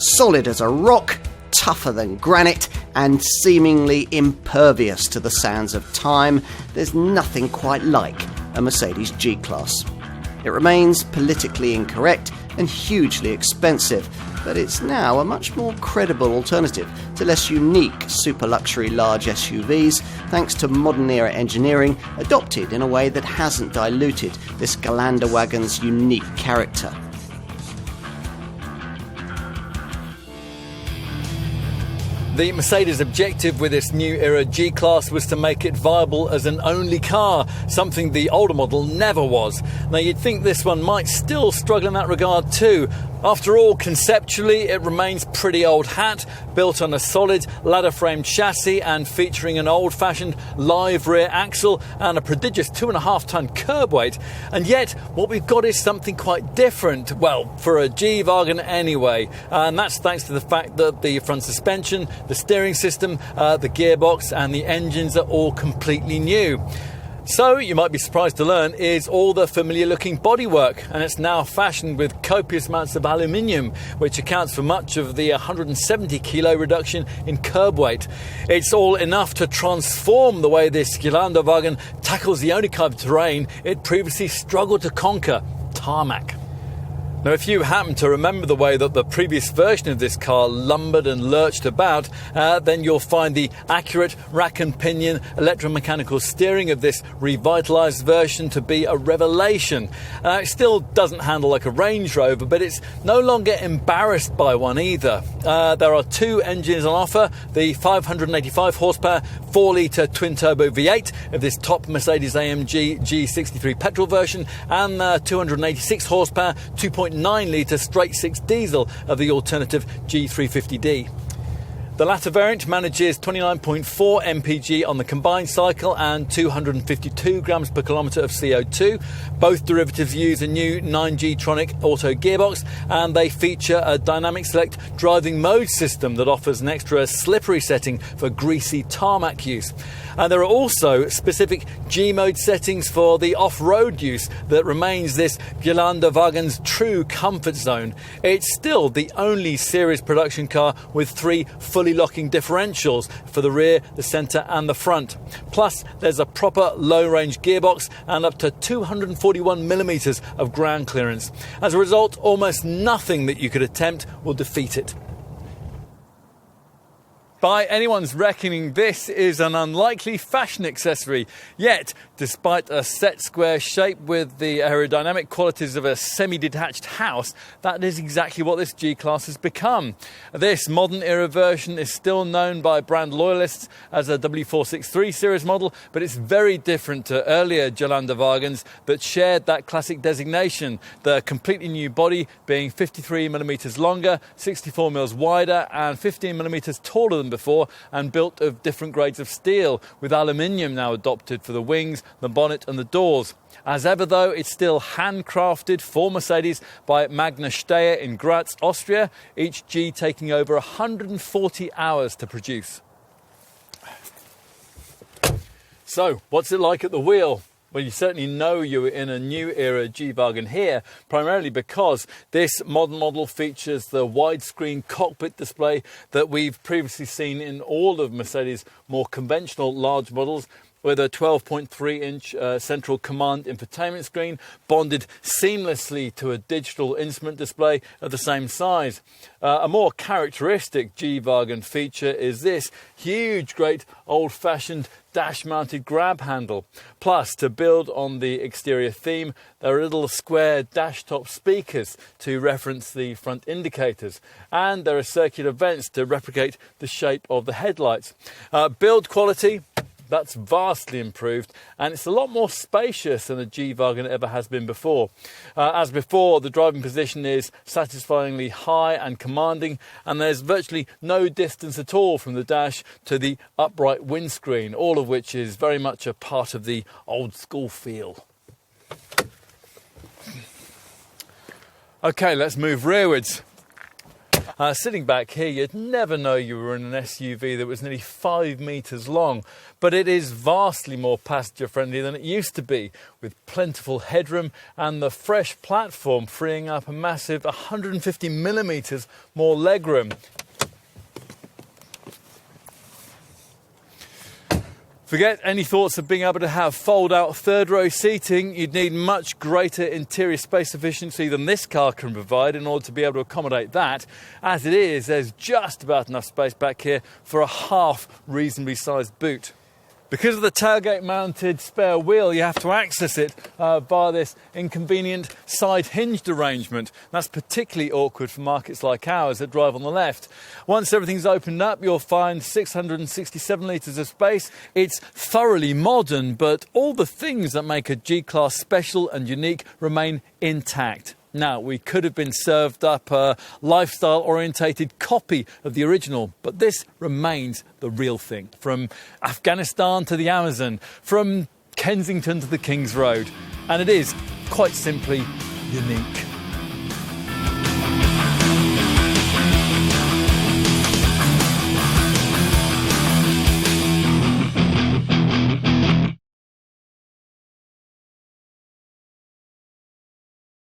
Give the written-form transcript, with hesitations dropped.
Solid as a rock, tougher than granite, and seemingly impervious to the sands of time, there's nothing quite like a Mercedes G-Class. It remains politically incorrect and hugely expensive, but it's now a much more credible alternative to less unique super-luxury large SUVs, thanks to modern-era engineering adopted in a way that hasn't diluted this Geländewagen's unique character. The Mercedes objective with this new era G-Class was to make it viable as an only car, something the older model never was. Now you'd think this one might still struggle in that regard too. After all, conceptually it remains pretty old hat, built on a solid ladder-framed chassis and featuring an old-fashioned live rear axle and a prodigious 2.5-ton curb weight. And yet what we've got is something quite different, well, for a G-Wagen anyway, and that's thanks to the fact that the front suspension, the steering system, the gearbox and the engines are all completely new. So, you might be surprised to learn, is all the familiar looking bodywork, and it's now fashioned with copious amounts of aluminium, which accounts for much of the 170 kilo reduction in curb weight. It's all enough to transform the way this Geländewagen tackles the only kind of terrain it previously struggled to conquer, tarmac. Now, if you happen to remember the way that the previous version of this car lumbered and lurched about, then you'll find the accurate rack and pinion electromechanical steering of this revitalised version to be a revelation. It still doesn't handle like a Range Rover, but it's no longer embarrassed by one either. There are two engines on offer, the 585 horsepower 4-litre twin-turbo V8 of this top Mercedes-AMG G63 petrol version, and the 286 horsepower 2.9-litre straight-six diesel of the alternative G350D. The latter variant manages 29.4 mpg on the combined cycle and 252 grams per kilometre of CO2. Both derivatives use a new 9G-tronic auto gearbox, and they feature a dynamic select driving mode system that offers an extra slippery setting for greasy tarmac use. And there are also specific G-mode settings for the off-road use that remains this Geländewagen's true comfort zone. It's still the only series production car with 3 fully locking differentials for the rear, the centre and the front. Plus there's a proper low-range gearbox and up to 241mm of ground clearance. As a result, almost nothing that you could attempt will defeat it. By anyone's reckoning, this is an unlikely fashion accessory. Yet, despite a set square shape with the aerodynamic qualities of a semi-detached house, that is exactly what this G-Class has become. This modern-era version is still known by brand loyalists as a W463 series model, but it's very different to earlier Geländewagens that shared that classic designation, the completely new body being 53mm longer, 64mm wider and 15mm taller than before, and built of different grades of steel, with aluminium now adopted for the wings, the bonnet and the doors. As ever though, it's still handcrafted for Mercedes by Magna Steyr in Graz, Austria, each G taking over 140 hours to produce. So, what's it like at the wheel? Well, you certainly know you're in a new era G-Wagen here, primarily because this modern model features the widescreen cockpit display that we've previously seen in all of Mercedes' more conventional large models, with a 12.3-inch central command infotainment screen bonded seamlessly to a digital instrument display of the same size. A more characteristic G-Wagen feature is this huge, great old-fashioned dash-mounted grab handle. Plus, to build on the exterior theme, there are little square dash-top speakers to reference the front indicators, and there are circular vents to replicate the shape of the headlights. Build quality, that's vastly improved, and it's a lot more spacious than a G-Wagen ever has been before. As before, the driving position is satisfyingly high and commanding, and there's virtually no distance at all from the dash to the upright windscreen, all of which is very much a part of the old school feel. Okay, let's move rearwards. Sitting back here, you'd never know you were in an SUV that was nearly 5 metres long, but it is vastly more passenger friendly than it used to be, with plentiful headroom and the fresh platform freeing up a massive 150 millimetres more legroom. Forget any thoughts of being able to have fold-out third-row seating. You'd need much greater interior space efficiency than this car can provide in order to be able to accommodate that. As it is, there's just about enough space back here for a half reasonably sized boot. Because of the tailgate-mounted spare wheel, you have to access it via this inconvenient side-hinged arrangement. That's particularly awkward for markets like ours that drive on the left. Once everything's opened up, you'll find 667 litres of space. It's thoroughly modern, but all the things that make a G-Class special and unique remain intact. Now, we could have been served up a lifestyle-orientated copy of the original, but this remains the real thing. From Afghanistan to the Amazon, from Kensington to the King's Road. And it is, quite simply, unique.